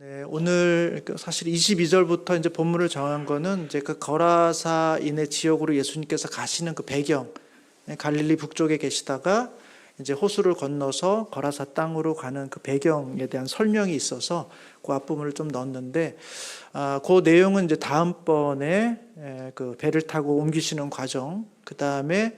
네, 오늘 사실 22절부터 이제 본문을 정한 거는 이제 그 거라사인의 지역으로 예수님께서 가시는 그 배경, 갈릴리 북쪽에 계시다가 이제 호수를 건너서 거라사 땅으로 가는 그 배경에 대한 설명이 있어서 그 앞부분을 좀 넣었는데, 그 내용은 이제 다음번에 그 배를 타고 옮기시는 과정, 그 다음에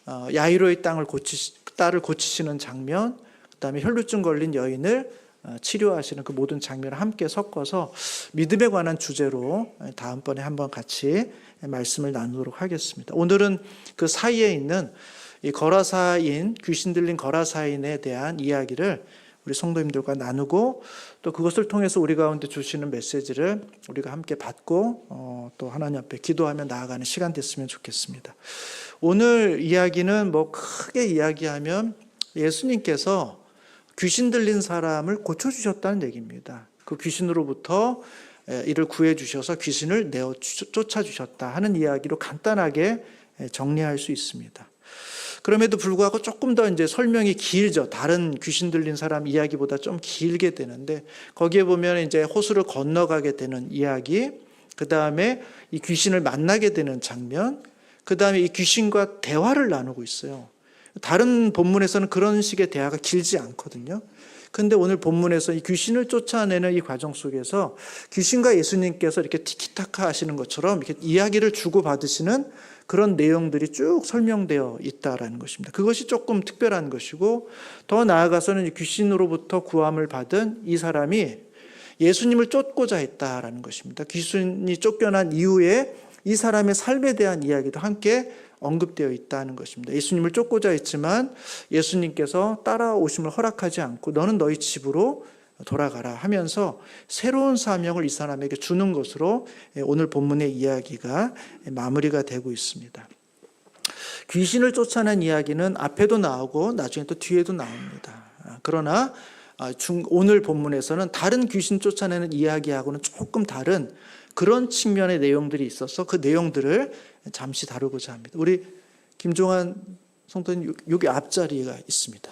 야이로의 딸을 고치시는 장면, 그 다음에 혈루증 걸린 여인을 치료하시는 그 모든 장면을 함께 섞어서 믿음에 관한 주제로 다음번에 한번 같이 말씀을 나누도록 하겠습니다. 오늘은 그 사이에 있는 이 거라사인, 귀신 들린 거라사인에 대한 이야기를 우리 성도님들과 나누고, 또 그것을 통해서 우리 가운데 주시는 메시지를 우리가 함께 받고 또 하나님 앞에 기도하며 나아가는 시간 됐으면 좋겠습니다. 오늘 이야기는 크게 이야기하면 예수님께서 귀신 들린 사람을 고쳐주셨다는 얘기입니다. 그 귀신으로부터 이를 구해주셔서 귀신을 내어 쫓아주셨다 하는 이야기로 간단하게 정리할 수 있습니다. 그럼에도 불구하고 조금 더 이제 설명이 길죠. 다른 귀신 들린 사람 이야기보다 좀 길게 되는데, 거기에 보면 이제 호수를 건너가게 되는 이야기, 그 다음에 이 귀신을 만나게 되는 장면, 그 다음에 이 귀신과 대화를 나누고 있어요. 다른 본문에서는 그런 식의 대화가 길지 않거든요. 그런데 오늘 본문에서 이 귀신을 쫓아내는 이 과정 속에서 귀신과 예수님께서 이렇게 티키타카 하시는 것처럼 이렇게 이야기를 주고받으시는 그런 내용들이 쭉 설명되어 있다라는 것입니다. 그것이 조금 특별한 것이고, 더 나아가서는 이 귀신으로부터 구함을 받은 이 사람이 예수님을 쫓고자 했다라는 것입니다. 귀신이 쫓겨난 이후에 이 사람의 삶에 대한 이야기도 함께 언급되어 있다는 것입니다. 예수님을 쫓고자 했지만 예수님께서 따라오심을 허락하지 않고 너는 너희 집으로 돌아가라 하면서 새로운 사명을 이 사람에게 주는 것으로 오늘 본문의 이야기가 마무리가 되고 있습니다. 귀신을 쫓아낸 이야기는 앞에도 나오고 나중에 또 뒤에도 나옵니다. 그러나 오늘 본문에서는 다른 귀신 쫓아내는 이야기하고는 조금 다른 그런 측면의 내용들이 있어서 그 내용들을 잠시 다루고자 합니다. 우리 김종환 성도님 여기 앞자리가 있습니다.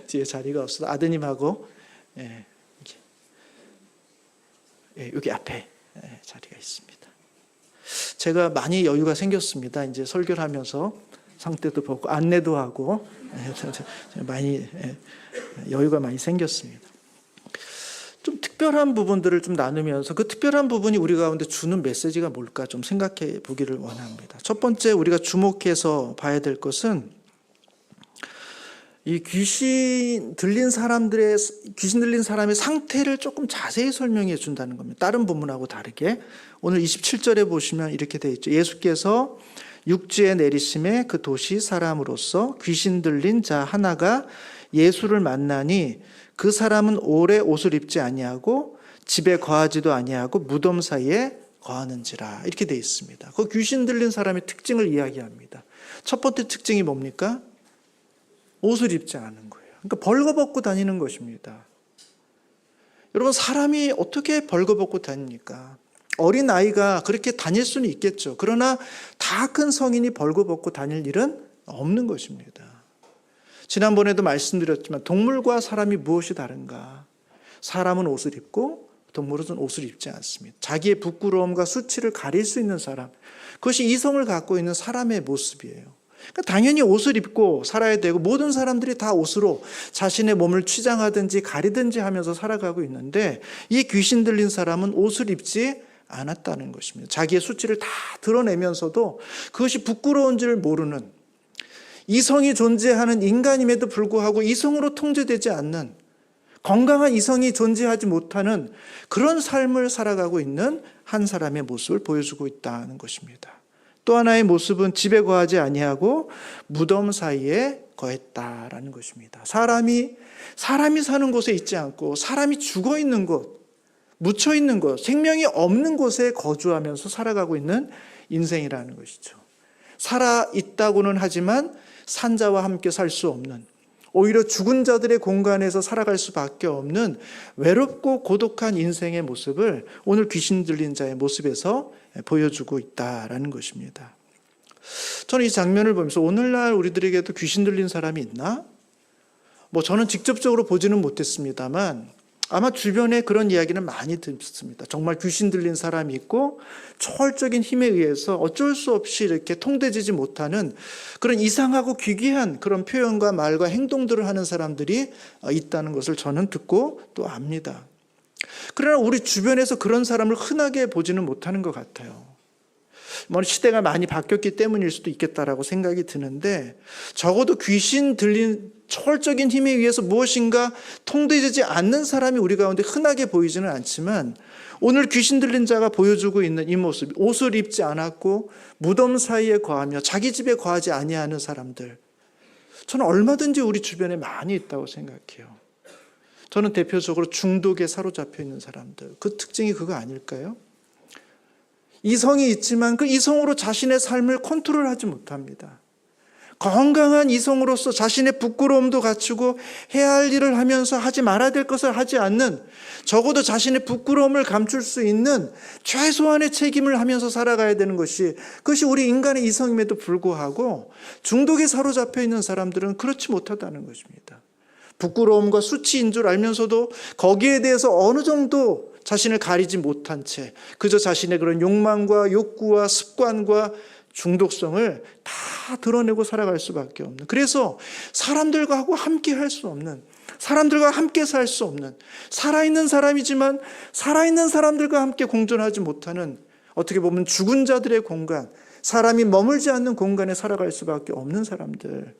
뒤에 자리가 없어서 아드님하고 여기 앞에 자리가 있습니다. 제가 많이 여유가 생겼습니다. 이제 설교를 하면서 상태도 보고 안내도 하고 많이 여유가 많이 생겼습니다. 좀 특별한 부분들을 좀 나누면서 그 특별한 부분이 우리 가운데 주는 메시지가 뭘까 좀 생각해 보기를 원합니다. 첫 번째 우리가 주목해서 봐야 될 것은 이 귀신 들린 사람의 상태를 조금 자세히 설명해 준다는 겁니다. 다른 본문하고 다르게 오늘 27절에 보시면 이렇게 되어 있죠. 예수께서 육지에 내리심에 그 도시 사람으로서 귀신 들린 자 하나가 예수를 만나니 그 사람은 오래 옷을 입지 아니하고 집에 거하지도 아니하고 무덤 사이에 거하는지라 이렇게 되어 있습니다. 그 귀신 들린 사람의 특징을 이야기합니다. 첫 번째 특징이 뭡니까? 옷을 입지 않은 거예요. 그러니까 벌거벗고 다니는 것입니다. 여러분, 사람이 어떻게 벌거벗고 다닙니까? 어린 아이가 그렇게 다닐 수는 있겠죠. 그러나 다 큰 성인이 벌거벗고 다닐 일은 없는 것입니다. 지난번에도 말씀드렸지만 동물과 사람이 무엇이 다른가? 사람은 옷을 입고 동물은 옷을 입지 않습니다. 자기의 부끄러움과 수치를 가릴 수 있는 사람, 그것이 이성을 갖고 있는 사람의 모습이에요. 그러니까 당연히 옷을 입고 살아야 되고 모든 사람들이 다 옷으로 자신의 몸을 취장하든지 가리든지 하면서 살아가고 있는데, 이 귀신 들린 사람은 옷을 입지 않았다는 것입니다. 자기의 수치를 다 드러내면서도 그것이 부끄러운 줄 모르는, 이성이 존재하는 인간임에도 불구하고 이성으로 통제되지 않는, 건강한 이성이 존재하지 못하는 그런 삶을 살아가고 있는 한 사람의 모습을 보여주고 있다는 것입니다. 또 하나의 모습은 집에 거하지 아니하고 무덤 사이에 거했다라는 것입니다. 사람이 사는 곳에 있지 않고 사람이 죽어 있는 곳, 묻혀 있는 곳, 생명이 없는 곳에 거주하면서 살아가고 있는 인생이라는 것이죠. 살아 있다고는 하지만 산자와 함께 살 수 없는, 오히려 죽은 자들의 공간에서 살아갈 수밖에 없는 외롭고 고독한 인생의 모습을 오늘 귀신 들린 자의 모습에서 보여주고 있다라는 것입니다. 저는 이 장면을 보면서 오늘날 우리들에게도 귀신 들린 사람이 있나? 저는 직접적으로 보지는 못했습니다만 아마 주변에 그런 이야기는 많이 듣습니다. 정말 귀신 들린 사람이 있고 초월적인 힘에 의해서 어쩔 수 없이 이렇게 통제되지 못하는 그런 이상하고 기괴한 그런 표현과 말과 행동들을 하는 사람들이 있다는 것을 저는 듣고 또 압니다. 그러나 우리 주변에서 그런 사람을 흔하게 보지는 못하는 것 같아요. 시대가 많이 바뀌었기 때문일 수도 있겠다라고 생각이 드는데, 적어도 귀신 들린 초월적인 힘에 의해서 무엇인가 통제되지 않는 사람이 우리 가운데 흔하게 보이지는 않지만, 오늘 귀신 들린 자가 보여주고 있는 이 모습, 옷을 입지 않았고 무덤 사이에 거하며 자기 집에 거하지 아니하는 사람들, 저는 얼마든지 우리 주변에 많이 있다고 생각해요. 저는 대표적으로 중독에 사로잡혀 있는 사람들, 그 특징이 그거 아닐까요? 이성이 있지만 그 이성으로 자신의 삶을 컨트롤하지 못합니다. 건강한 이성으로서 자신의 부끄러움도 갖추고 해야 할 일을 하면서 하지 말아야 될 것을 하지 않는, 적어도 자신의 부끄러움을 감출 수 있는 최소한의 책임을 하면서 살아가야 되는 그것이 우리 인간의 이성임에도 불구하고 중독에 사로잡혀 있는 사람들은 그렇지 못하다는 것입니다. 부끄러움과 수치인 줄 알면서도 거기에 대해서 어느 정도 자신을 가리지 못한 채 그저 자신의 그런 욕망과 욕구와 습관과 중독성을 다 드러내고 살아갈 수밖에 없는, 그래서 사람들과 하고 함께 할 수 없는, 사람들과 함께 살 수 없는, 살아있는 사람이지만 살아있는 사람들과 함께 공존하지 못하는, 어떻게 보면 죽은 자들의 공간, 사람이 머물지 않는 공간에 살아갈 수밖에 없는 사람들,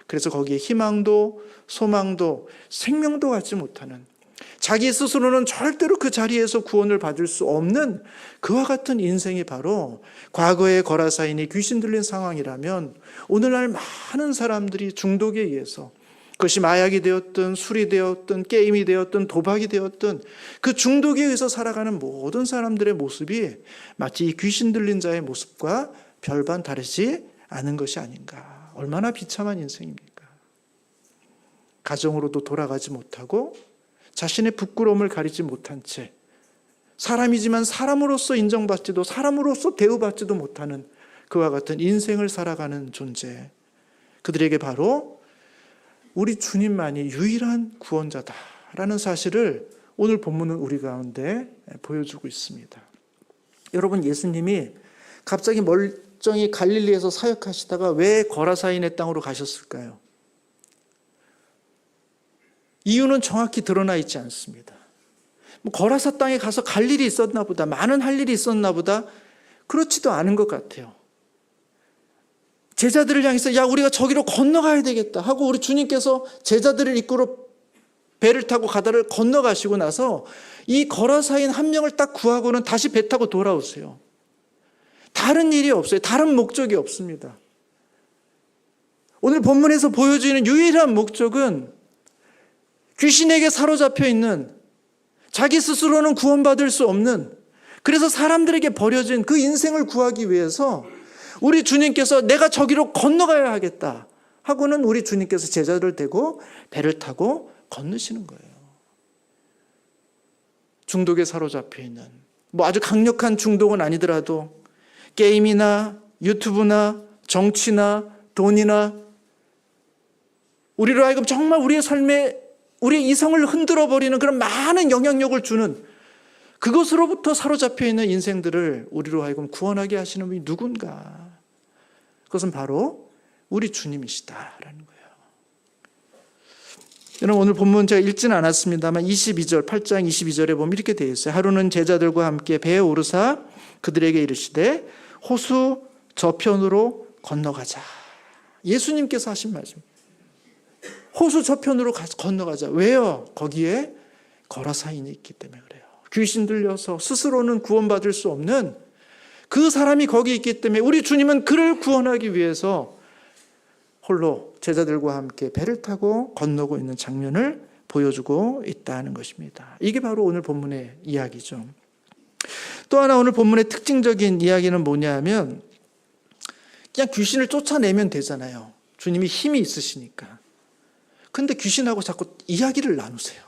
그래서 거기에 희망도 소망도 생명도 갖지 못하는, 자기 스스로는 절대로 그 자리에서 구원을 받을 수 없는 그와 같은 인생이 바로 과거의 거라사인이 귀신 들린 상황이라면, 오늘날 많은 사람들이 중독에 의해서, 그것이 마약이 되었든 술이 되었든 게임이 되었든 도박이 되었든 그 중독에 의해서 살아가는 모든 사람들의 모습이 마치 이 귀신 들린 자의 모습과 별반 다르지 않은 것이 아닌가. 얼마나 비참한 인생입니까? 가정으로도 돌아가지 못하고 자신의 부끄러움을 가리지 못한 채 사람이지만 사람으로서 인정받지도 사람으로서 대우받지도 못하는 그와 같은 인생을 살아가는 존재, 그들에게 바로 우리 주님만이 유일한 구원자다라는 사실을 오늘 본문은 우리 가운데 보여주고 있습니다. 여러분, 예수님이 갑자기 멀쩡히 갈릴리에서 사역하시다가 왜 거라사인의 땅으로 가셨을까요? 이유는 정확히 드러나 있지 않습니다. 거라사 땅에 가서 갈 일이 있었나 보다, 많은 할 일이 있었나 보다, 그렇지도 않은 것 같아요. 제자들을 향해서 야, 우리가 저기로 건너가야 되겠다 하고 우리 주님께서 제자들을 이끌어 배를 타고 가다를 건너가시고 나서 이 거라사인 한 명을 딱 구하고는 다시 배 타고 돌아오세요. 다른 일이 없어요. 다른 목적이 없습니다. 오늘 본문에서 보여주는 유일한 목적은 귀신에게 사로잡혀 있는, 자기 스스로는 구원받을 수 없는, 그래서 사람들에게 버려진 그 인생을 구하기 위해서 우리 주님께서 내가 저기로 건너가야 하겠다 하고는 우리 주님께서 제자들을 대고 배를 타고 건너시는 거예요. 중독에 사로잡혀 있는, 아주 강력한 중독은 아니더라도 게임이나 유튜브나 정치나 돈이나 우리로 하여금 정말 우리의 삶에 우리의 이성을 흔들어 버리는 그런 많은 영향력을 주는 그것으로부터 사로잡혀 있는 인생들을 우리로 하여금 구원하게 하시는 분이 누군가? 그것은 바로 우리 주님이시다라는 거예요. 여러분, 오늘 본문 제가 읽지는 않았습니다만 22절, 8장 22절에 보면 이렇게 되어 있어요. 하루는 제자들과 함께 배에 오르사 그들에게 이르시되 호수 저편으로 건너가자. 예수님께서 하신 말씀. 호수 저편으로 건너가자. 왜요? 거기에 거라사인이 있기 때문에 그래요. 귀신 들려서 스스로는 구원받을 수 없는 그 사람이 거기 있기 때문에 우리 주님은 그를 구원하기 위해서 홀로 제자들과 함께 배를 타고 건너고 있는 장면을 보여주고 있다는 것입니다. 이게 바로 오늘 본문의 이야기죠. 또 하나 오늘 본문의 특징적인 이야기는 뭐냐면, 그냥 귀신을 쫓아내면 되잖아요. 주님이 힘이 있으시니까. 근데 귀신하고 자꾸 이야기를 나누세요.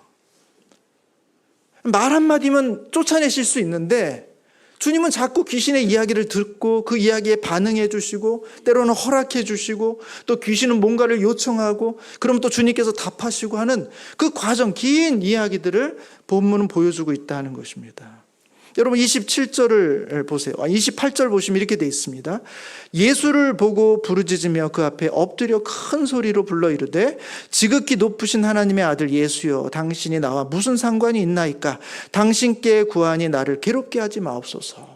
말 한마디면 쫓아내실 수 있는데 주님은 자꾸 귀신의 이야기를 듣고 그 이야기에 반응해 주시고 때로는 허락해 주시고 또 귀신은 뭔가를 요청하고 그럼 또 주님께서 답하시고 하는 그 과정, 긴 이야기들을 본문은 보여주고 있다는 것입니다. 여러분 27절을 보세요. 28절 보시면 이렇게 돼 있습니다. 예수를 보고 부르짖으며 그 앞에 엎드려 큰 소리로 불러 이르되 지극히 높으신 하나님의 아들 예수여 당신이 나와 무슨 상관이 있나이까? 당신께 구하니 나를 괴롭게 하지 마옵소서.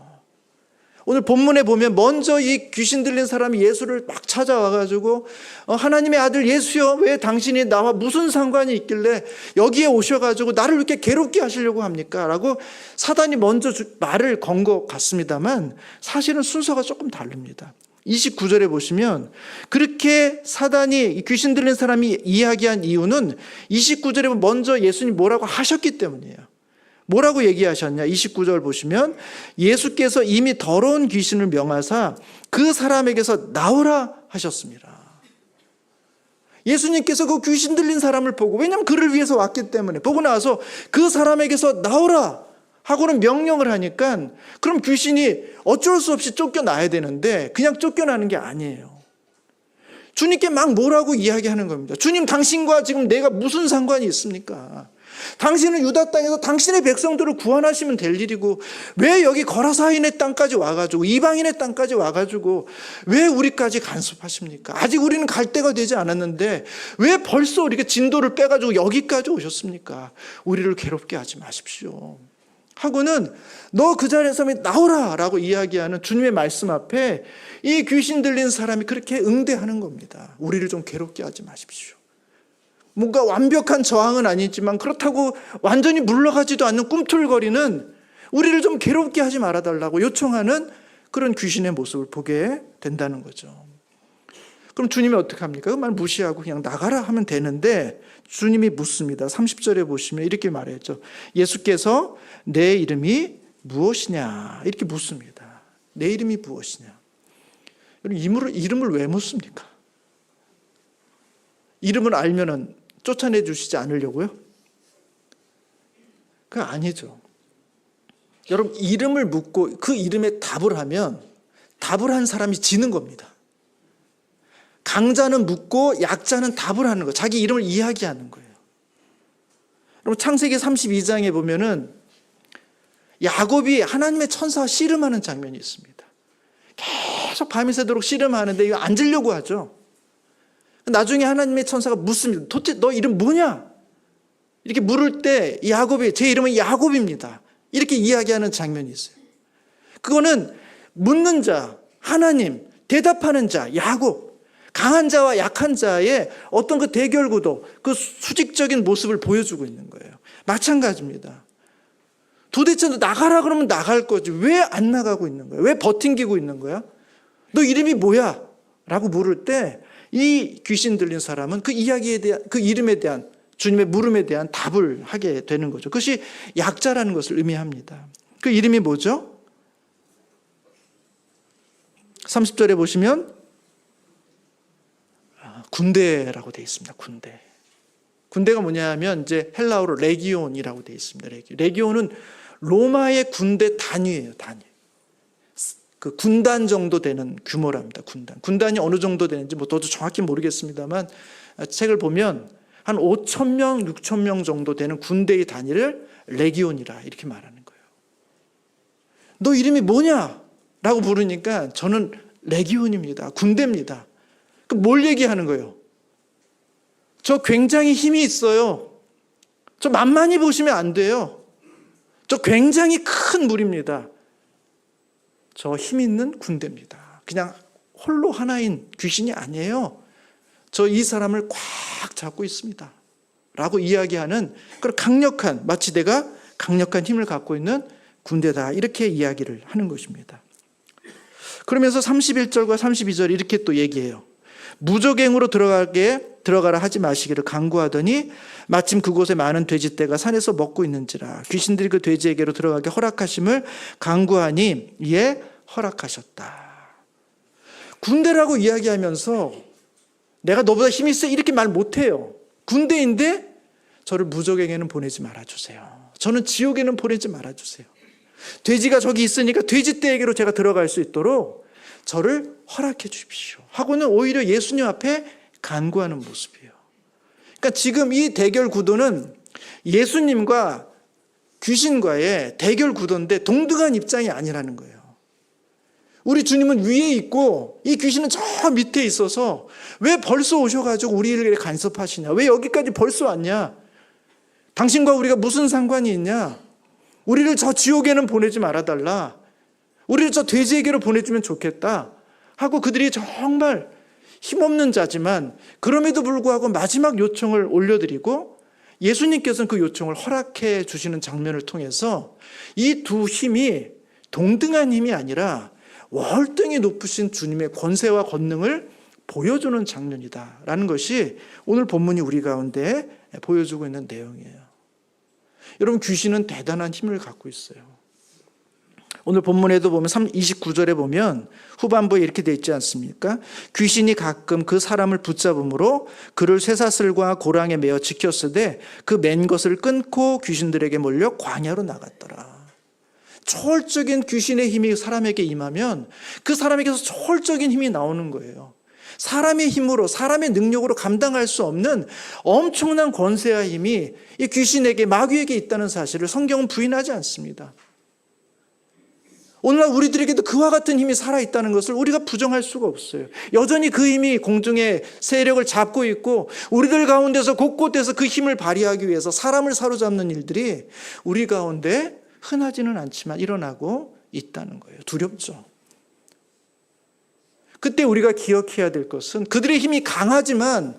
오늘 본문에 보면 먼저 이 귀신 들린 사람이 예수를 막 찾아와가지고 하나님의 아들 예수여 왜 당신이 나와 무슨 상관이 있길래 여기에 오셔가지고 나를 이렇게 괴롭게 하시려고 합니까? 라고 사단이 먼저 말을 건 것 같습니다만 사실은 순서가 조금 다릅니다. 29절에 보시면 그렇게 사단이 귀신 들린 사람이 이야기한 이유는 29절에 먼저 예수님 뭐라고 하셨기 때문이에요. 뭐라고 얘기하셨냐? 29절 보시면 예수께서 이미 더러운 귀신을 명하사 그 사람에게서 나오라 하셨습니다. 예수님께서 그 귀신 들린 사람을 보고, 왜냐하면 그를 위해서 왔기 때문에, 보고 나서 그 사람에게서 나오라 하고는 명령을 하니까 그럼 귀신이 어쩔 수 없이 쫓겨나야 되는데 그냥 쫓겨나는 게 아니에요. 주님께 막 뭐라고 이야기하는 겁니다. 주님, 당신과 지금 내가 무슨 상관이 있습니까? 당신은 유다 땅에서 당신의 백성들을 구원하시면 될 일이고 왜 여기 거라사인의 땅까지 와가지고 이방인의 땅까지 와가지고 왜 우리까지 간섭하십니까? 아직 우리는 갈 때가 되지 않았는데 왜 벌써 이렇게 진도를 빼가지고 여기까지 오셨습니까? 우리를 괴롭게 하지 마십시오 하고는 너 그 자리에서 나오라 라고 이야기하는 주님의 말씀 앞에 이 귀신 들린 사람이 그렇게 응대하는 겁니다. 우리를 좀 괴롭게 하지 마십시오. 뭔가 완벽한 저항은 아니지만 그렇다고 완전히 물러가지도 않는 꿈틀거리는 우리를 좀 괴롭게 하지 말아달라고 요청하는 그런 귀신의 모습을 보게 된다는 거죠. 그럼 주님이 어떻게 합니까? 그 말 무시하고 그냥 나가라 하면 되는데 주님이 묻습니다. 30절에 보시면 이렇게 말했죠. 예수께서 내 이름이 무엇이냐 이렇게 묻습니다. 내 이름이 무엇이냐. 여러분 이름을 왜 묻습니까? 이름을 알면은 쫓아내 주시지 않으려고요? 그거 아니죠. 여러분 이름을 묻고 그 이름에 답을 하면 답을 한 사람이 지는 겁니다. 강자는 묻고 약자는 답을 하는 거예요. 자기 이름을 이야기하는 거예요. 여러분 창세기 32장에 보면은 야곱이 하나님의 천사와 씨름하는 장면이 있습니다. 계속 밤이 새도록 씨름하는데 이거 앉으려고 하죠. 나중에 하나님의 천사가 묻습니다. 도대체 너 이름 뭐냐? 이렇게 물을 때 야곱이 제 이름은 야곱입니다. 이렇게 이야기하는 장면이 있어요. 그거는 묻는 자, 하나님, 대답하는 자, 야곱. 강한 자와 약한 자의 어떤 그 대결 구도, 그 수직적인 모습을 보여주고 있는 거예요. 마찬가지입니다. 도대체 너 나가라 그러면 나갈 거지. 왜 안 나가고 있는 거야? 왜 버팅기고 있는 거야? 너 이름이 뭐야? 라고 물을 때 이 귀신 들린 사람은 그 이야기에 대한, 그 이름에 대한, 주님의 물음에 대한 답을 하게 되는 거죠. 그것이 약자라는 것을 의미합니다. 그 이름이 뭐죠? 30절에 보시면 군대라고 되어 있습니다. 군대. 군대가 뭐냐 하면 이제 헬라어로 레기온이라고 되어 있습니다. 레기온은 로마의 군대 단위예요. 단위. 그 군단 정도 되는 규모랍니다. 군단이 어느 정도 되는지 저도 정확히 모르겠습니다만 책을 보면 한 5,000명, 6,000명 정도 되는 군대의 단위를 레기온이라 이렇게 말하는 거예요. 너 이름이 뭐냐? 라고 부르니까 저는 레기온입니다. 군대입니다. 그럼 뭘 얘기하는 거예요? 저 굉장히 힘이 있어요. 저 만만히 보시면 안 돼요. 저 굉장히 큰 무리입니다. 저 힘 있는 군대입니다. 그냥 홀로 하나인 귀신이 아니에요. 저 이 사람을 꽉 잡고 있습니다. 라고 이야기하는 그런 강력한, 마치 내가 강력한 힘을 갖고 있는 군대다. 이렇게 이야기를 하는 것입니다. 그러면서 31절과 32절 이렇게 또 얘기해요. 무적행으로 들어가라 하지 마시기를 강구하더니 마침 그곳에 많은 돼지떼가 산에서 먹고 있는지라 귀신들이 그 돼지에게로 들어가게 허락하심을 강구하니 이에 허락하셨다. 군대라고 이야기하면서 내가 너보다 힘이 있어 이렇게 말 못해요. 군대인데 저를 무적행에는 보내지 말아주세요. 저는 지옥에는 보내지 말아주세요. 돼지가 저기 있으니까 돼지떼에게로 제가 들어갈 수 있도록 저를 허락해 주십시오 하고는 오히려 예수님 앞에 간구하는 모습이에요. 그러니까 지금 이 대결 구도는 예수님과 귀신과의 대결 구도인데 동등한 입장이 아니라는 거예요. 우리 주님은 위에 있고 이 귀신은 저 밑에 있어서 왜 벌써 오셔가지고 우리에게 간섭하시냐? 왜 여기까지 벌써 왔냐? 당신과 우리가 무슨 상관이 있냐? 우리를 저 지옥에는 보내지 말아달라. 우리를 저 돼지에게로 보내주면 좋겠다 하고 그들이 정말 힘없는 자지만 그럼에도 불구하고 마지막 요청을 올려드리고 예수님께서는 그 요청을 허락해 주시는 장면을 통해서 이 두 힘이 동등한 힘이 아니라 월등히 높으신 주님의 권세와 권능을 보여주는 장면이다라는 것이 오늘 본문이 우리 가운데 보여주고 있는 내용이에요. 여러분, 귀신은 대단한 힘을 갖고 있어요. 오늘 본문에도 보면 29절에 보면 후반부에 이렇게 되어 있지 않습니까? 귀신이 가끔 그 사람을 붙잡음으로 그를 쇠사슬과 고랑에 매어 지켰으되 그 맨 것을 끊고 귀신들에게 몰려 광야로 나갔더라. 초월적인 귀신의 힘이 사람에게 임하면 그 사람에게서 초월적인 힘이 나오는 거예요. 사람의 힘으로, 사람의 능력으로 감당할 수 없는 엄청난 권세와 힘이 이 귀신에게, 마귀에게 있다는 사실을 성경은 부인하지 않습니다. 오늘날 우리들에게도 그와 같은 힘이 살아있다는 것을 우리가 부정할 수가 없어요. 여전히 그 힘이 공중의 세력을 잡고 있고 우리들 가운데서 곳곳에서 그 힘을 발휘하기 위해서 사람을 사로잡는 일들이 우리 가운데 흔하지는 않지만 일어나고 있다는 거예요. 두렵죠. 그때 우리가 기억해야 될 것은 그들의 힘이 강하지만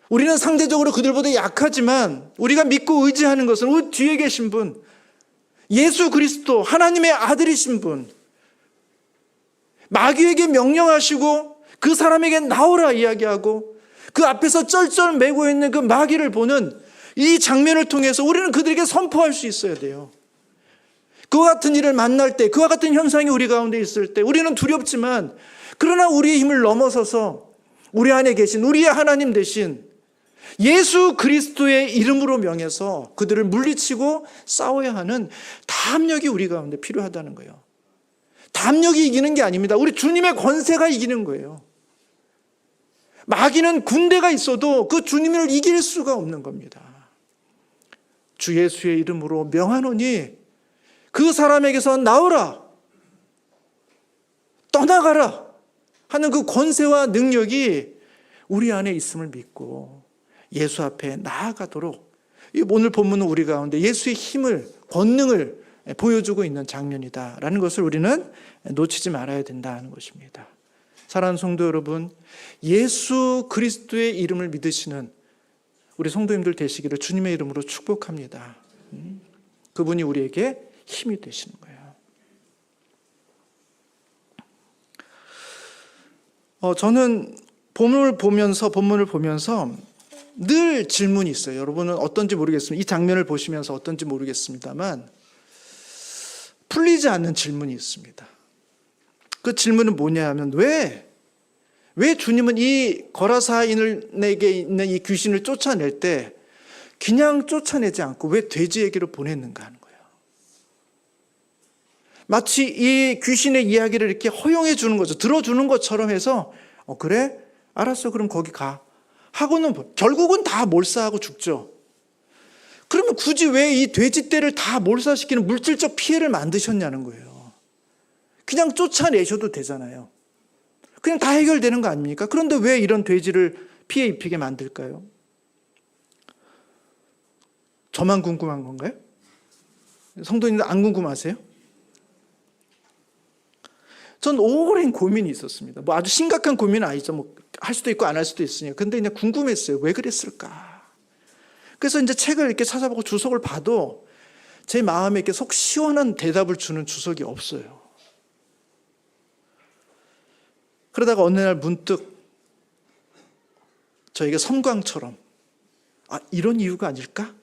우리는 상대적으로 그들보다 약하지만 우리가 믿고 의지하는 것은 우리 뒤에 계신 분, 예수 그리스도 하나님의 아들이신 분, 마귀에게 명령하시고 그 사람에게 나오라 이야기하고 그 앞에서 쩔쩔 매고 있는 그 마귀를 보는 이 장면을 통해서 우리는 그들에게 선포할 수 있어야 돼요. 그와 같은 일을 만날 때, 그와 같은 현상이 우리 가운데 있을 때 우리는 두렵지만 그러나 우리의 힘을 넘어서서 우리 안에 계신 우리의 하나님 되신 예수 그리스도의 이름으로 명해서 그들을 물리치고 싸워야 하는 담력이 우리 가운데 필요하다는 거예요. 담력이 이기는 게 아닙니다. 우리 주님의 권세가 이기는 거예요. 마귀는 군대가 있어도 그 주님을 이길 수가 없는 겁니다. 주 예수의 이름으로 명하노니 그 사람에게서 나오라, 떠나가라 하는 그 권세와 능력이 우리 안에 있음을 믿고 예수 앞에 나아가도록 오늘 본문은 우리 가운데 예수의 힘을, 권능을 보여주고 있는 장면이다라는 것을 우리는 놓치지 말아야 된다는 것입니다. 사랑하는 성도 여러분, 예수 그리스도의 이름을 믿으시는 우리 성도님들 되시기를 주님의 이름으로 축복합니다. 그분이 우리에게 힘이 되시는 거예요. 저는 본문을 보면서 늘 질문이 있어요. 여러분은 어떤지 모르겠습니다. 이 장면을 보시면서 어떤지 모르겠습니다만 풀리지 않는 질문이 있습니다. 그 질문은 뭐냐 하면 왜 주님은 이 거라사인에게 있는 이 귀신을 쫓아낼 때 그냥 쫓아내지 않고 왜 돼지에게로 보냈는가 하는 거예요. 마치 이 귀신의 이야기를 이렇게 허용해 주는 거죠. 들어주는 것처럼 해서 그래? 알았어. 그럼 거기 가. 하고는 결국은 다 몰사하고 죽죠. 그러면 굳이 왜 이 돼지떼를 다 몰사시키는 물질적 피해를 만드셨냐는 거예요. 그냥 쫓아내셔도 되잖아요. 그냥 다 해결되는 거 아닙니까? 그런데 왜 이런 돼지를 피해 입히게 만들까요? 저만 궁금한 건가요? 성도님들 안 궁금하세요? 전 오랜 고민이 있었습니다. 뭐 아주 심각한 고민은 아니죠. 뭐 할 수도 있고 안 할 수도 있으니까. 근데 그냥 궁금했어요. 왜 그랬을까? 그래서 이제 책을 이렇게 찾아보고 주석을 봐도 제 마음에 이렇게 속 시원한 대답을 주는 주석이 없어요. 그러다가 어느 날 문득 저에게 섬광처럼 이런 이유가 아닐까?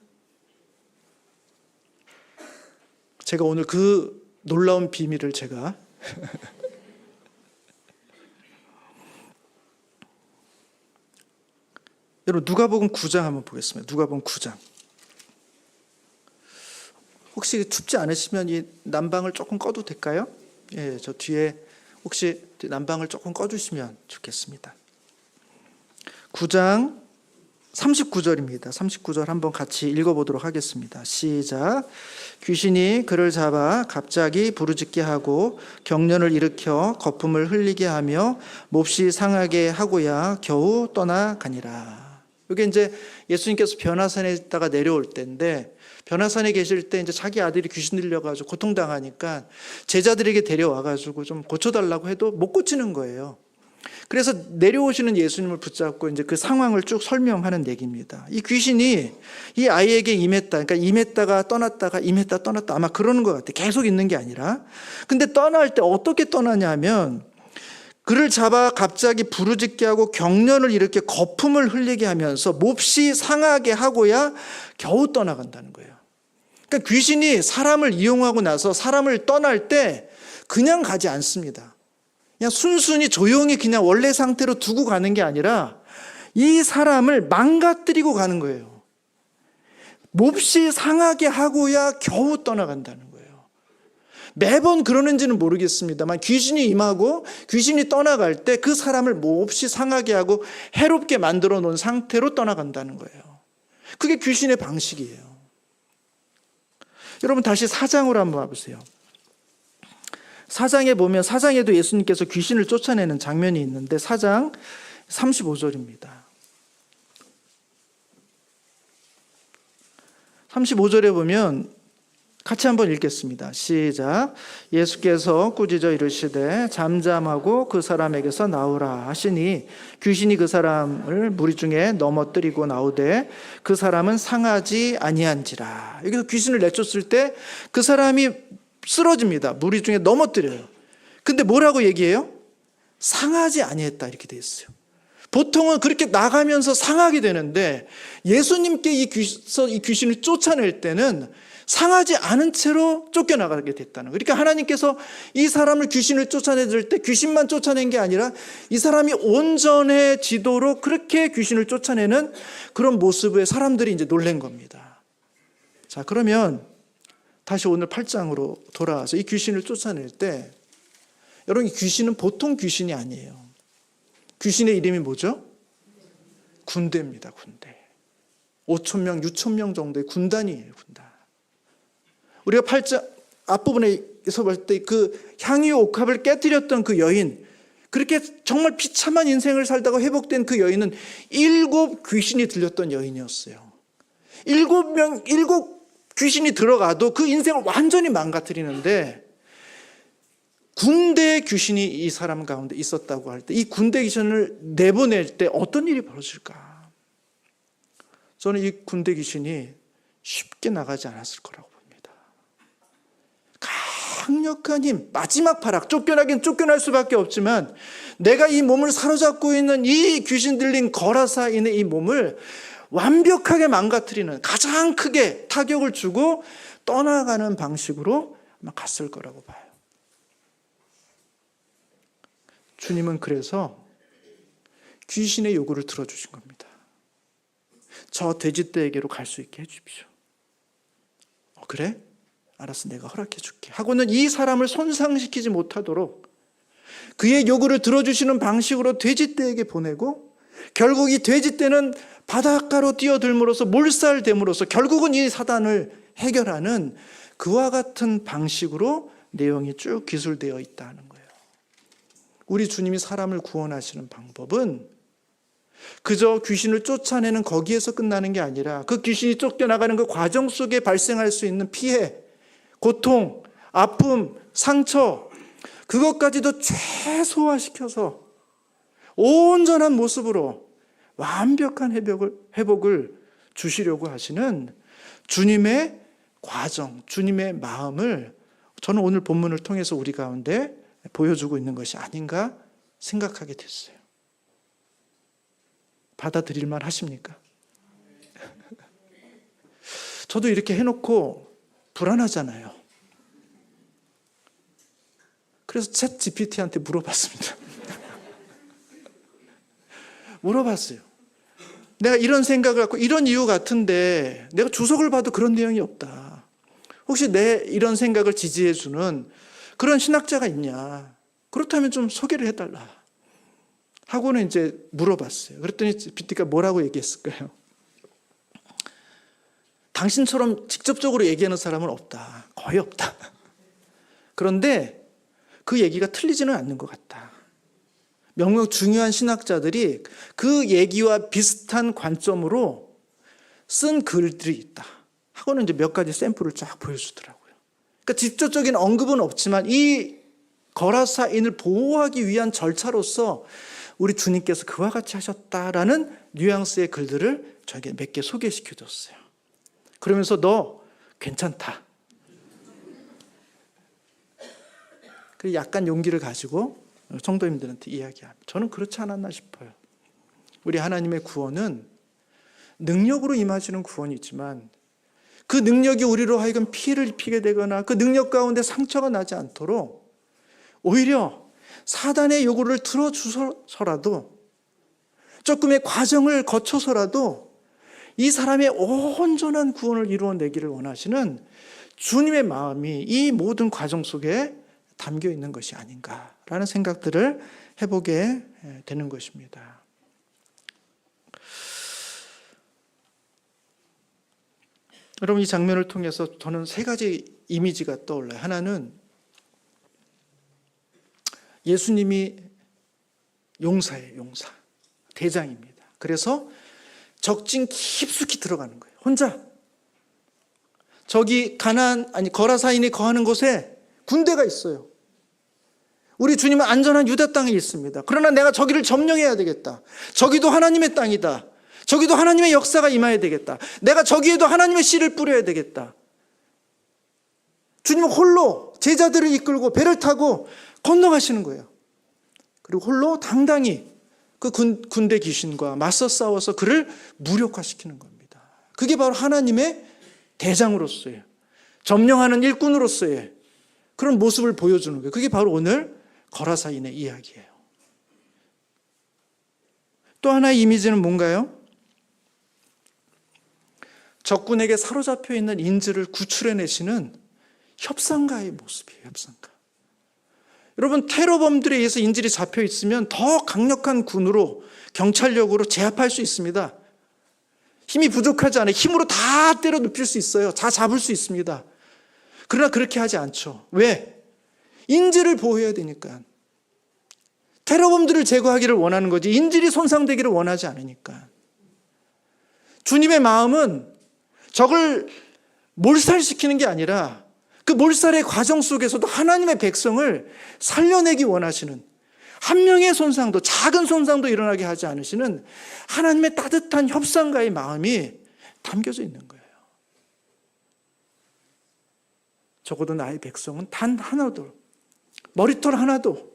제가 오늘 그 놀라운 비밀을 제가 여러분 누가복음 9장 한번 보겠습니다. 누가복음 9장. 혹시 춥지 않으시면 이 난방을 조금 꺼도 될까요? 예, 저 뒤에 혹시 난방을 조금 꺼주시면 좋겠습니다. 9장 39절입니다. 39절 한번 같이 읽어보도록 하겠습니다. 시작. 귀신이 그를 잡아 갑자기 부르짖게 하고 경련을 일으켜 거품을 흘리게 하며 몹시 상하게 하고야 겨우 떠나가니라. 이게 이제 예수님께서 변화산에 있다가 내려올 때인데, 변화산에 계실 때 이제 자기 아들이 귀신 들려가지고 고통당하니까 제자들에게 데려와가지고 좀 고쳐달라고 해도 못 고치는 거예요. 그래서 내려오시는 예수님을 붙잡고 이제 그 상황을 쭉 설명하는 얘기입니다. 이 귀신이 이 아이에게 임했다. 그러니까 임했다가 떠났다가 임했다 떠났다. 아마 그러는 것 같아요. 계속 있는 게 아니라. 근데 떠날 때 어떻게 떠나냐면, 그를 잡아 갑자기 부르짖게 하고 경련을 일으켜 거품을 흘리게 하면서 몹시 상하게 하고야 겨우 떠나간다는 거예요. 그러니까 귀신이 사람을 이용하고 나서 사람을 떠날 때 그냥 가지 않습니다. 그냥 순순히 조용히 그냥 원래 상태로 두고 가는 게 아니라 이 사람을 망가뜨리고 가는 거예요. 몹시 상하게 하고야 겨우 떠나간다는 거예요. 매번 그러는지는 모르겠습니다만 귀신이 임하고 귀신이 떠나갈 때 그 사람을 몹시 상하게 하고 해롭게 만들어 놓은 상태로 떠나간다는 거예요. 그게 귀신의 방식이에요. 여러분 다시 4장으로 한번 와보세요. 4장에 보면, 4장에도 예수님께서 귀신을 쫓아내는 장면이 있는데 4장 35절입니다. 35절에 보면 같이 한번 읽겠습니다. 시작. 예수께서 꾸짖어 이르시되 잠잠하고 그 사람에게서 나오라 하시니 귀신이 그 사람을 무리 중에 넘어뜨리고 나오되 그 사람은 상하지 아니한지라. 여기서 귀신을 내쫓을 때 그 사람이 쓰러집니다. 무리 중에 넘어뜨려요. 근데 뭐라고 얘기해요? 상하지 아니했다 이렇게 돼 있어요. 보통은 그렇게 나가면서 상하게 되는데 예수님께 이 귀신을 쫓아낼 때는 상하지 않은 채로 쫓겨나가게 됐다는 거예요. 그러니까 하나님께서 이 사람을 귀신을 쫓아내줄 때 귀신만 쫓아낸 게 아니라 이 사람이 온전해지도록 그렇게 귀신을 쫓아내는 그런 모습에 사람들이 이제 놀란 겁니다. 자, 그러면 다시 오늘 8장으로 돌아와서 이 귀신을 쫓아낼 때, 여러분 이 귀신은 보통 귀신이 아니에요. 귀신의 이름이 뭐죠? 군대입니다. 군대. 5,000명, 6,000명 정도의 군단이에요. 군단. 우리가 8장 앞부분에서 볼 때 그 향유 옥합을 깨뜨렸던 그 여인, 그렇게 정말 비참한 인생을 살다가 회복된 그 여인은 7 귀신이 들렸던 여인이었어요. 7 귀신이 들어가도 그 인생을 완전히 망가뜨리는데, 군대 귀신이 이 사람 가운데 있었다고 할 때 이 군대 귀신을 내보낼 때 어떤 일이 벌어질까? 저는 이 군대 귀신이 쉽게 나가지 않았을 거라고 봅니다. 강력한 힘, 마지막 발악, 쫓겨나긴 쫓겨날 수밖에 없지만 내가 이 몸을 사로잡고 있는 이 귀신 들린 거라사인의 이 몸을 완벽하게 망가뜨리는, 가장 크게 타격을 주고 떠나가는 방식으로 아마 갔을 거라고 봐요. 주님은 그래서 귀신의 요구를 들어주신 겁니다. 저 돼지떼에게로 갈 수 있게 해주십시오. 그래? 알았어, 내가 허락해 줄게 하고는 이 사람을 손상시키지 못하도록 그의 요구를 들어주시는 방식으로 돼지떼에게 보내고, 결국 이 돼지떼는 바닷가로 뛰어들므로써 몰살됨으로써 결국은 이 사단을 해결하는 그와 같은 방식으로 내용이 쭉 기술되어 있다는 거예요. 우리 주님이 사람을 구원하시는 방법은 그저 귀신을 쫓아내는 거기에서 끝나는 게 아니라 그 귀신이 쫓겨나가는 그 과정 속에 발생할 수 있는 피해, 고통, 아픔, 상처, 그것까지도 최소화시켜서 온전한 모습으로 완벽한 회복을 주시려고 하시는 주님의 과정, 주님의 마음을 저는 오늘 본문을 통해서 우리 가운데 보여주고 있는 것이 아닌가 생각하게 됐어요. 받아들일 만 하십니까? 저도 이렇게 해놓고 불안하잖아요. 그래서 챗 GPT한테 물어봤습니다. 물어봤어요. 내가 이런 생각을 갖고 이런 이유 같은데 내가 주석을 봐도 그런 내용이 없다. 혹시 내 이런 생각을 지지해 주는 그런 신학자가 있냐? 그렇다면 좀 소개를 해달라 하고는 이제 물어봤어요. 그랬더니 BT가 뭐라고 얘기했을까요? 당신처럼 직접적으로 얘기하는 사람은 없다. 거의 없다. 그런데 그 얘기가 틀리지는 않는 것 같다. 몇몇 중요한 신학자들이 그 얘기와 비슷한 관점으로 쓴 글들이 있다 하고는 이제 몇 가지 샘플을 쫙 보여주더라고요. 그러니까 직접적인 언급은 없지만 이 거라사인을 보호하기 위한 절차로서 우리 주님께서 그와 같이 하셨다라는 뉘앙스의 글들을 저에게 몇 개 소개시켜 줬어요. 그러면서 너 괜찮다. 그리고 약간 용기를 가지고 성도님들한테 이야기합니다. 저는 그렇지 않았나 싶어요. 우리 하나님의 구원은 능력으로 임하시는 구원이지만 그 능력이 우리로 하여금 피해를 입히게 되거나 그 능력 가운데 상처가 나지 않도록 오히려 사단의 요구를 들어주서라도 조금의 과정을 거쳐서라도 이 사람의 온전한 구원을 이루어내기를 원하시는 주님의 마음이 이 모든 과정 속에 담겨 있는 것이 아닌가라는 생각들을 해보게 되는 것입니다. 여러분, 이 장면을 통해서 저는 세 가지 이미지가 떠올라요. 하나는 예수님이 용사예요. 용사. 대장입니다. 그래서 적진 깊숙이 들어가는 거예요. 혼자. 저기 거라사인이 거하는 곳에 군대가 있어요. 우리 주님은 안전한 유다 땅에 있습니다. 그러나 내가 저기를 점령해야 되겠다. 저기도 하나님의 땅이다. 저기도 하나님의 역사가 임해야 되겠다. 내가 저기에도 하나님의 씨를 뿌려야 되겠다. 주님은 홀로 제자들을 이끌고 배를 타고 건너가시는 거예요. 그리고 홀로 당당히 그 군대 귀신과 맞서 싸워서 그를 무력화시키는 겁니다. 그게 바로 하나님의 대장으로서의, 점령하는 일꾼으로서의 그런 모습을 보여주는 거예요. 그게 바로 오늘 거라사인의 이야기예요. 또 하나의 이미지는 뭔가요? 적군에게 사로잡혀 있는 인질을 구출해내시는 협상가의 모습이에요. 협상가. 여러분, 테러범들에 의해서 인질이 잡혀 있으면 더 강력한 군으로, 경찰력으로 제압할 수 있습니다. 힘이 부족하지 않아요. 힘으로 다 때려 눕힐 수 있어요. 다 잡을 수 있습니다. 그러나 그렇게 하지 않죠. 왜? 인질을 보호해야 되니까. 테러범들을 제거하기를 원하는 거지 인질이 손상되기를 원하지 않으니까. 주님의 마음은 적을 몰살시키는 게 아니라 그 몰살의 과정 속에서도 하나님의 백성을 살려내기 원하시는, 한 명의 손상도, 작은 손상도 일어나게 하지 않으시는 하나님의 따뜻한 협상가의 마음이 담겨져 있는 거예요. 적어도 나의 백성은 단 하나도, 머리털 하나도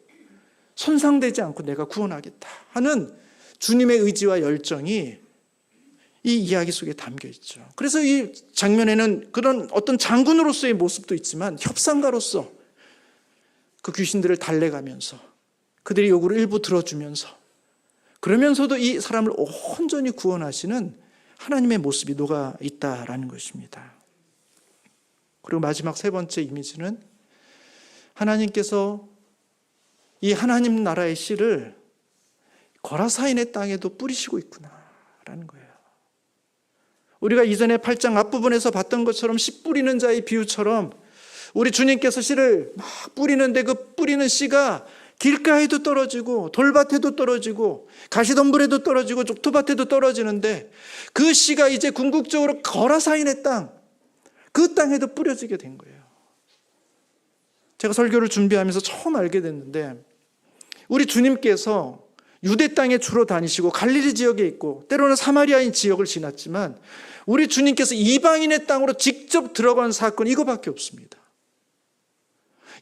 손상되지 않고 내가 구원하겠다 하는 주님의 의지와 열정이 이 이야기 속에 담겨 있죠. 그래서 이 장면에는 그런 어떤 장군으로서의 모습도 있지만 협상가로서 그 귀신들을 달래가면서 그들의 요구를 일부 들어주면서, 그러면서도 이 사람을 온전히 구원하시는 하나님의 모습이 녹아 있다라는 것입니다. 그리고 마지막 세 번째 이미지는 하나님께서 이 하나님 나라의 씨를 거라사인의 땅에도 뿌리시고 있구나라는 거예요. 우리가 이전에 8장 앞부분에서 봤던 것처럼 씨 뿌리는 자의 비유처럼 우리 주님께서 씨를 막 뿌리는데 그 뿌리는 씨가 길가에도 떨어지고 돌밭에도 떨어지고 가시덤불에도 떨어지고 족토밭에도 떨어지는데 그 씨가 이제 궁극적으로 거라사인의 땅, 그 땅에도 뿌려지게 된 거예요. 제가 설교를 준비하면서 처음 알게 됐는데 우리 주님께서 유대 땅에 주로 다니시고 갈릴리 지역에 있고 때로는 사마리아인 지역을 지났지만 우리 주님께서 이방인의 땅으로 직접 들어간 사건 이거밖에 없습니다.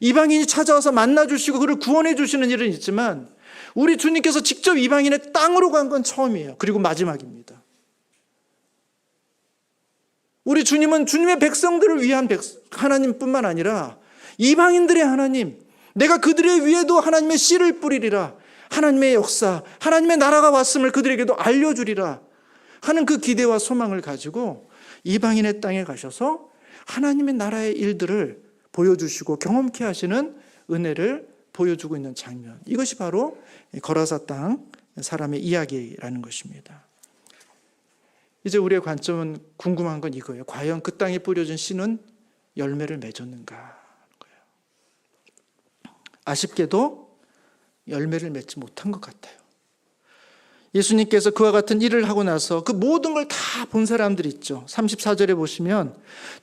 이방인이 찾아와서 만나주시고 그를 구원해 주시는 일은 있지만 우리 주님께서 직접 이방인의 땅으로 간 건 처음이에요. 그리고 마지막입니다. 우리 주님은 주님의 백성들을 위한 하나님뿐만 아니라 이방인들의 하나님, 내가 그들의 위에도 하나님의 씨를 뿌리리라, 하나님의 역사, 하나님의 나라가 왔음을 그들에게도 알려주리라 하는 그 기대와 소망을 가지고 이방인의 땅에 가셔서 하나님의 나라의 일들을 보여주시고 경험케 하시는 은혜를 보여주고 있는 장면. 이것이 바로 거라사 땅 사람의 이야기라는 것입니다. 이제 우리의 관점은 궁금한 건 이거예요. 과연 그 땅에 뿌려진 씨는 열매를 맺었는가? 아쉽게도 열매를 맺지 못한 것 같아요. 예수님께서 그와 같은 일을 하고 나서 그 모든 걸 다 본 사람들이 있죠. 34절에 보시면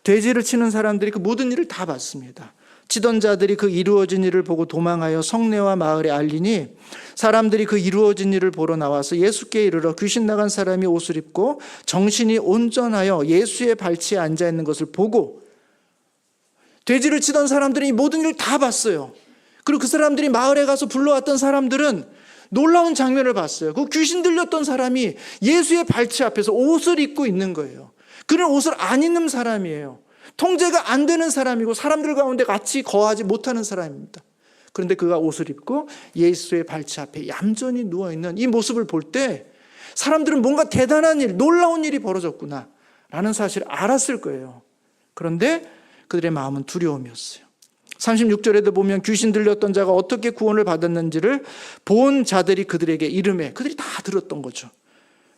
돼지를 치는 사람들이 그 모든 일을 다 봤습니다. 치던 자들이 그 이루어진 일을 보고 도망하여 성내와 마을에 알리니 사람들이 그 이루어진 일을 보러 나와서 예수께 이르러 귀신 나간 사람이 옷을 입고 정신이 온전하여 예수의 발치에 앉아 있는 것을 보고, 돼지를 치던 사람들이 이 모든 일을 다 봤어요. 그리고 그 사람들이 마을에 가서 불러왔던 사람들은 놀라운 장면을 봤어요. 그 귀신 들렸던 사람이 예수의 발치 앞에서 옷을 입고 있는 거예요. 그는 옷을 안 입는 사람이에요. 통제가 안 되는 사람이고 사람들 가운데 같이 거하지 못하는 사람입니다. 그런데 그가 옷을 입고 예수의 발치 앞에 얌전히 누워있는 이 모습을 볼 때 사람들은 뭔가 대단한 일, 놀라운 일이 벌어졌구나 라는 사실을 알았을 거예요. 그런데 그들의 마음은 두려움이었어요. 36절에도 보면 귀신 들렸던 자가 어떻게 구원을 받았는지를 본 자들이 그들에게 이르매, 그들이 다 들었던 거죠.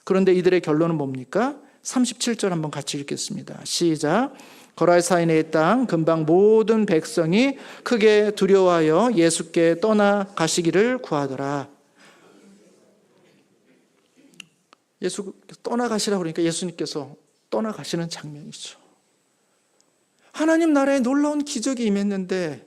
그런데 이들의 결론은 뭡니까? 37절 한번 같이 읽겠습니다. 시작. 거라사인의 땅 근방 모든 백성이 크게 두려워하여 예수께 떠나가시기를 구하더라. 예수 떠나가시라고 그러니까 예수님께서 떠나가시는 장면이죠. 하나님 나라에 놀라운 기적이 임했는데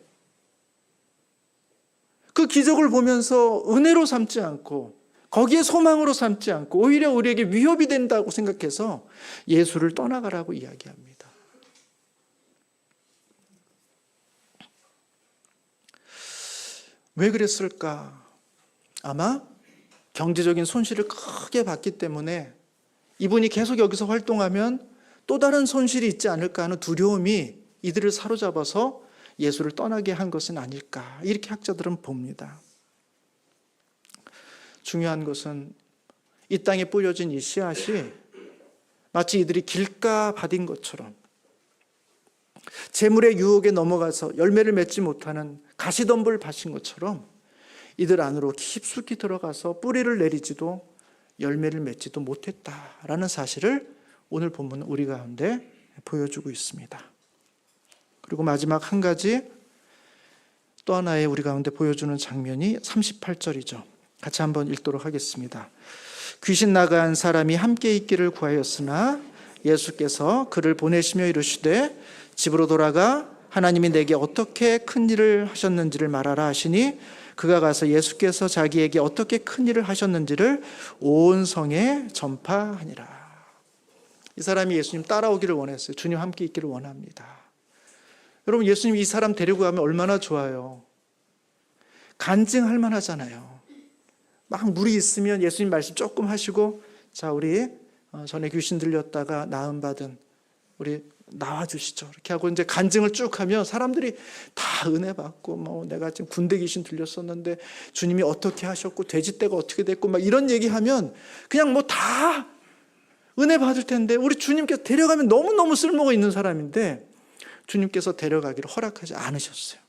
그 기적을 보면서 은혜로 삼지 않고 거기에 소망으로 삼지 않고 오히려 우리에게 위협이 된다고 생각해서 예수를 떠나가라고 이야기합니다. 왜 그랬을까? 아마 경제적인 손실을 크게 봤기 때문에 이분이 계속 여기서 활동하면 또 다른 손실이 있지 않을까 하는 두려움이 이들을 사로잡아서 예수를 떠나게 한 것은 아닐까, 이렇게 학자들은 봅니다. 중요한 것은 이 땅에 뿌려진 이 씨앗이 마치 이들이 길가밭인 것처럼 재물의 유혹에 넘어가서 열매를 맺지 못하는 가시덤불 밭인 것처럼 이들 안으로 깊숙이 들어가서 뿌리를 내리지도 열매를 맺지도 못했다라는 사실을 오늘 본문은 우리 가운데 보여주고 있습니다. 그리고 마지막 한 가지 또 하나의 우리 가운데 보여주는 장면이 38절이죠. 같이 한번 읽도록 하겠습니다. 귀신 나간 사람이 함께 있기를 구하였으나 예수께서 그를 보내시며 이르시되 집으로 돌아가 하나님이 내게 어떻게 큰 일을 하셨는지를 말하라 하시니 그가 가서 예수께서 자기에게 어떻게 큰 일을 하셨는지를 온 성에 전파하니라. 이 사람이 예수님 따라오기를 원했어요. 주님 함께 있기를 원합니다. 여러분, 예수님 이 사람 데리고 가면 얼마나 좋아요. 간증할 만하잖아요. 막 무리 있으면 예수님 말씀 조금 하시고, 자, 우리 전에 귀신 들렸다가 나음 받은 우리 나와주시죠. 이렇게 하고 이제 간증을 쭉 하면 사람들이 다 은혜 받고, 뭐 내가 지금 군대 귀신 들렸었는데 주님이 어떻게 하셨고 돼지떼가 어떻게 됐고 막 이런 얘기하면 그냥 뭐 다 은혜 받을 텐데, 우리 주님께서 데려가면 너무너무 쓸모가 있는 사람인데 주님께서 데려가기를 허락하지 않으셨어요.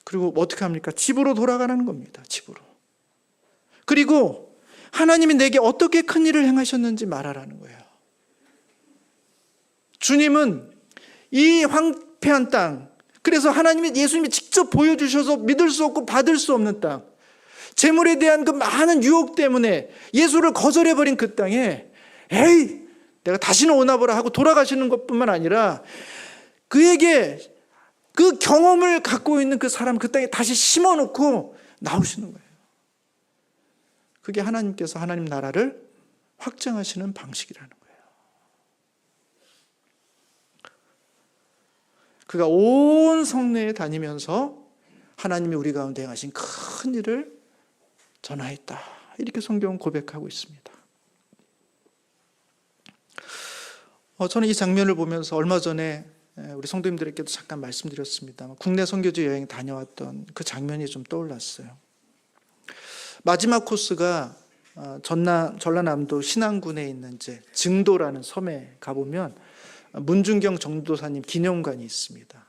그리고 어떻게 합니까? 집으로 돌아가라는 겁니다. 집으로. 그리고 하나님이 내게 어떻게 큰 일을 행하셨는지 말하라는 거예요. 주님은 이 황폐한 땅, 그래서 하나님이 예수님이 직접 보여주셔서 믿을 수 없고 받을 수 없는 땅, 재물에 대한 그 많은 유혹 때문에 예수를 거절해버린 그 땅에 에이 내가 다시는 오나 보라 하고 돌아가시는 것뿐만 아니라 그에게 그 경험을 갖고 있는 그 사람 그 땅에 다시 심어놓고 나오시는 거예요. 그게 하나님께서 하나님 나라를 확장하시는 방식이라는 거예요. 그가 온 성내에 다니면서 하나님이 우리 가운데 행하신 큰 일을 전하였다. 이렇게 성경은 고백하고 있습니다. 저는 이 장면을 보면서 얼마 전에 우리 성도님들에게도 잠깐 말씀드렸습니다. 국내 선교지 여행 다녀왔던 그 장면이 좀 떠올랐어요. 마지막 코스가 전라남도 신안군에 있는 이제 증도라는 섬에 가보면 문준경 전도사님 기념관이 있습니다.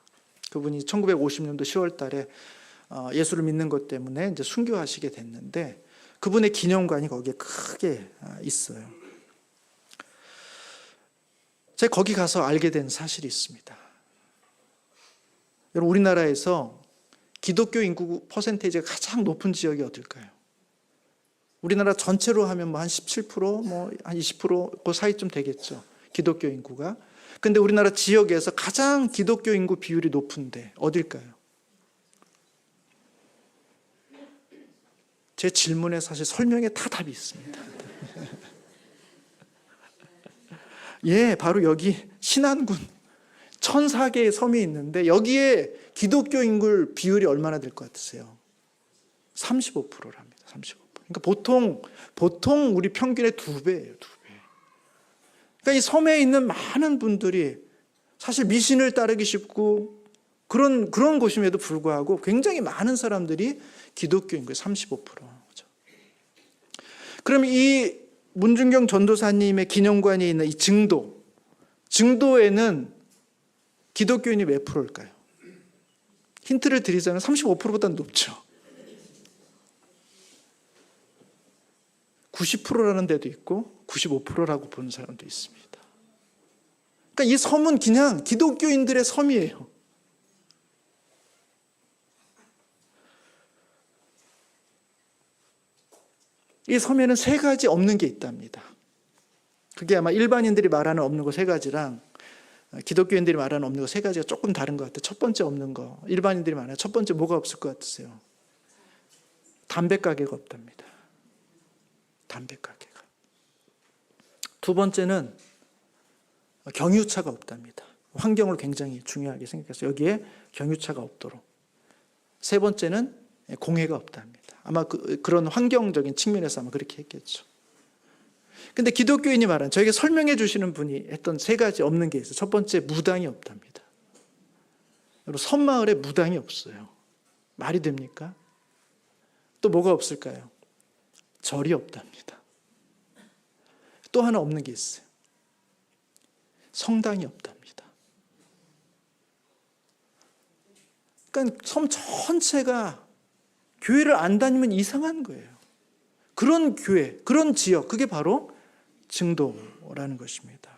그분이 1950년도 10월 달에 예수를 믿는 것 때문에 이제 순교하시게 됐는데 그분의 기념관이 거기에 크게 있어요. 제가 거기 가서 알게 된 사실이 있습니다. 여러분, 우리나라에서 기독교 인구 퍼센테이지가 가장 높은 지역이 어딜까요? 우리나라 전체로 하면 뭐 한 17%, 뭐 한 20% 그 사이쯤 되겠죠. 기독교 인구가. 근데 우리나라 지역에서 가장 기독교 인구 비율이 높은데 어딜까요? 제 질문에 사실 설명에 다 답이 있습니다. 예, 바로 여기 신안군 1,004개의 섬이 있는데 여기에 기독교 인구 비율이 얼마나 될 것 같으세요? 35%랍니다. 35%. 그러니까 보통 우리 평균의 2배예요, 2배. 그러니까 이 섬에 있는 많은 분들이 사실 미신을 따르기 쉽고 그런 곳임에도 불구하고 굉장히 많은 사람들이 기독교 인구의 35%죠. 그럼 이 문준경 전도사님의 기념관이 있는 이 증도에는 기독교인이 몇 프로일까요? 힌트를 드리자면 35%보다 높죠. 90%라는 데도 있고 95%라고 보는 사람도 있습니다. 그러니까 이 섬은 그냥 기독교인들의 섬이에요. 이 섬에는 3가지 없는 게 있답니다. 그게 아마 일반인들이 말하는 없는 거 3가지랑 기독교인들이 말하는 없는 거 3가지가 조금 다른 것 같아요. 첫 번째 없는 거, 일반인들이 말하는 첫 번째 뭐가 없을 것 같으세요? 담배 가게가 없답니다. 담배 가게가. 두 번째는 경유차가 없답니다. 환경을 굉장히 중요하게 생각해서 여기에 경유차가 없도록. 세 번째는 공해가 없답니다. 아마 그런 환경적인 측면에서 아마 그렇게 했겠죠. 근데 기독교인이 말한 저에게 설명해 주시는 분이 했던 3가지 없는 게 있어요. 첫 번째, 무당이 없답니다. 여러분, 섬마을에 무당이 없어요. 말이 됩니까? 또 뭐가 없을까요? 절이 없답니다. 또 하나 없는 게 있어요. 성당이 없답니다. 그러니까 섬 전체가 교회를 안 다니면 이상한 거예요. 그런 교회, 그런 지역, 그게 바로 증도라는 것입니다.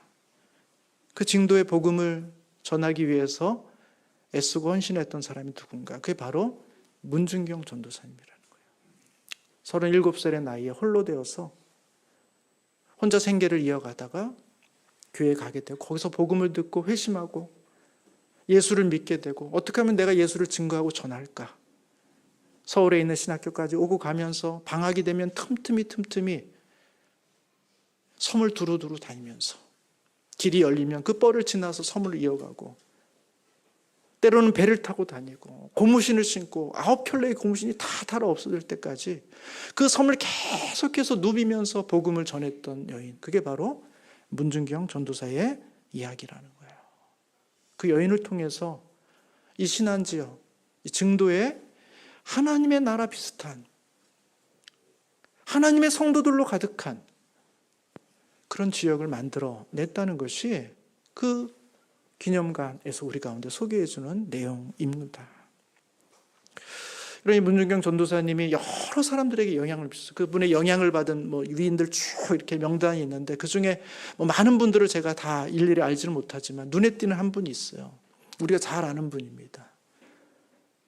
그 증도의 복음을 전하기 위해서 애쓰고 헌신했던 사람이 누군가? 그게 바로 문준경 전도사님이라는 거예요. 37살의 나이에 홀로 되어서 혼자 생계를 이어가다가 교회에 가게 되고 거기서 복음을 듣고 회심하고 예수를 믿게 되고 어떻게 하면 내가 예수를 증거하고 전할까? 서울에 있는 신학교까지 오고 가면서 방학이 되면 틈틈이 섬을 두루두루 다니면서 길이 열리면 그 뻘을 지나서 섬을 이어가고 때로는 배를 타고 다니고 고무신을 신고 9켤레의 고무신이 다 달아 없어질 때까지 그 섬을 계속해서 누비면서 복음을 전했던 여인, 그게 바로 문준경 전도사의 이야기라는 거예요. 그 여인을 통해서 이 신안지역, 이 증도에 하나님의 나라 비슷한 하나님의 성도들로 가득한 그런 지역을 만들어 냈다는 것이 그 기념관에서 우리 가운데 소개해주는 내용입니다. 그러니 문준경 전도사님이 여러 사람들에게 영향을 미쳤어요. 그분의 영향을 받은 위인들 쭉 이렇게 명단이 있는데 그 중에 많은 분들을 제가 다 일일이 알지는 못하지만 눈에 띄는 한 분이 있어요. 우리가 잘 아는 분입니다.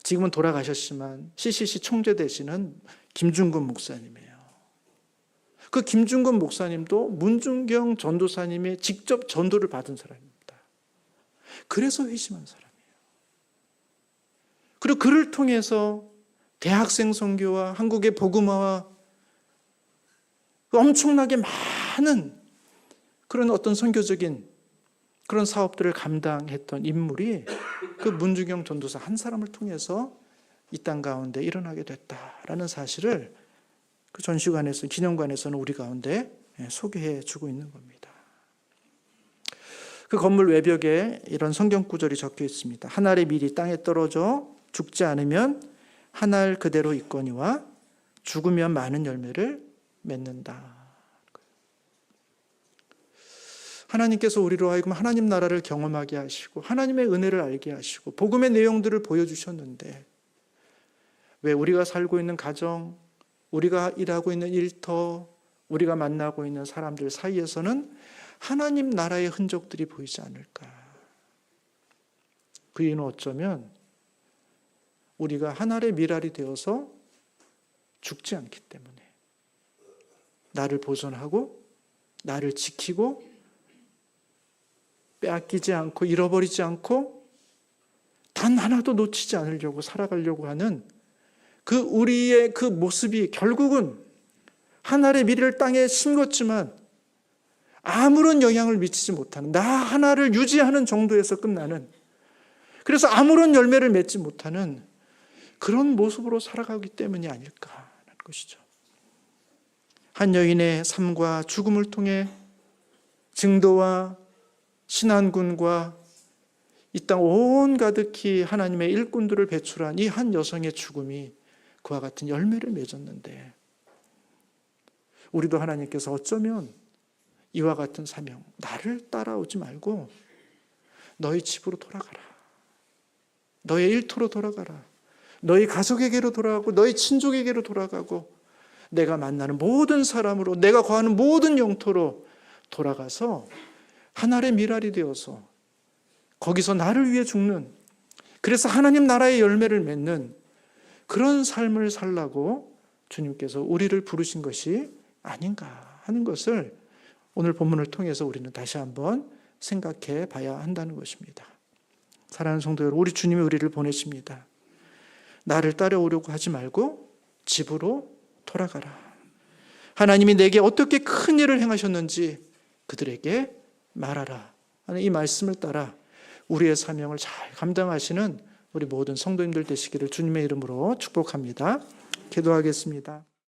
지금은 돌아가셨지만 CCC 총재 되시는 김중근 목사님이에요. 그 김중근 목사님도 문준경 전도사님의 직접 전도를 받은 사람입니다. 그래서 회심한 사람이에요. 그리고 그를 통해서 대학생 선교와 한국의 복음화와 엄청나게 많은 그런 어떤 선교적인 그런 사업들을 감당했던 인물이 그 문준경 전도사 한 사람을 통해서 이 땅 가운데 일어나게 됐다라는 사실을 그 전시관에서, 기념관에서는 우리 가운데 소개해 주고 있는 겁니다. 그 건물 외벽에 이런 성경 구절이 적혀 있습니다. 한 알의 밀이 땅에 떨어져 죽지 않으면 한 알 그대로 있거니와 죽으면 많은 열매를 맺는다. 하나님께서 우리로 하여금 하나님 나라를 경험하게 하시고 하나님의 은혜를 알게 하시고 복음의 내용들을 보여주셨는데 왜 우리가 살고 있는 가정, 우리가 일하고 있는 일터, 우리가 만나고 있는 사람들 사이에서는 하나님 나라의 흔적들이 보이지 않을까? 그 이유는 어쩌면 우리가 하나의 미랄이 되어서 죽지 않기 때문에 나를 보존하고 나를 지키고 빼앗기지 않고 잃어버리지 않고 단 하나도 놓치지 않으려고 살아가려고 하는 그 우리의 그 모습이 결국은 하나의 미래를 땅에 심었지만 아무런 영향을 미치지 못하는 나 하나를 유지하는 정도에서 끝나는 그래서 아무런 열매를 맺지 못하는 그런 모습으로 살아가기 때문이 아닐까 하는 것이죠. 한 여인의 삶과 죽음을 통해 증도와 신한군과 이 땅 온 가득히 하나님의 일꾼들을 배출한 이 한 여성의 죽음이 그와 같은 열매를 맺었는데 우리도 하나님께서 어쩌면 이와 같은 사명, 나를 따라오지 말고 너희 집으로 돌아가라. 너의 일터로 돌아가라. 너희 가족에게로 돌아가고 너희 친족에게로 돌아가고 내가 만나는 모든 사람으로 내가 거하는 모든 영토로 돌아가서 하나의 미랄이 되어서 거기서 나를 위해 죽는 그래서 하나님 나라의 열매를 맺는 그런 삶을 살라고 주님께서 우리를 부르신 것이 아닌가 하는 것을 오늘 본문을 통해서 우리는 다시 한번 생각해 봐야 한다는 것입니다. 사랑하는 성도 여러분, 우리 주님이 우리를 보내십니다. 나를 따라오려고 하지 말고 집으로 돌아가라. 하나님이 내게 어떻게 큰 일을 행하셨는지 그들에게 말하라 하는 이 말씀을 따라 우리의 사명을 잘 감당하시는 우리 모든 성도님들 되시기를 주님의 이름으로 축복합니다. 기도하겠습니다.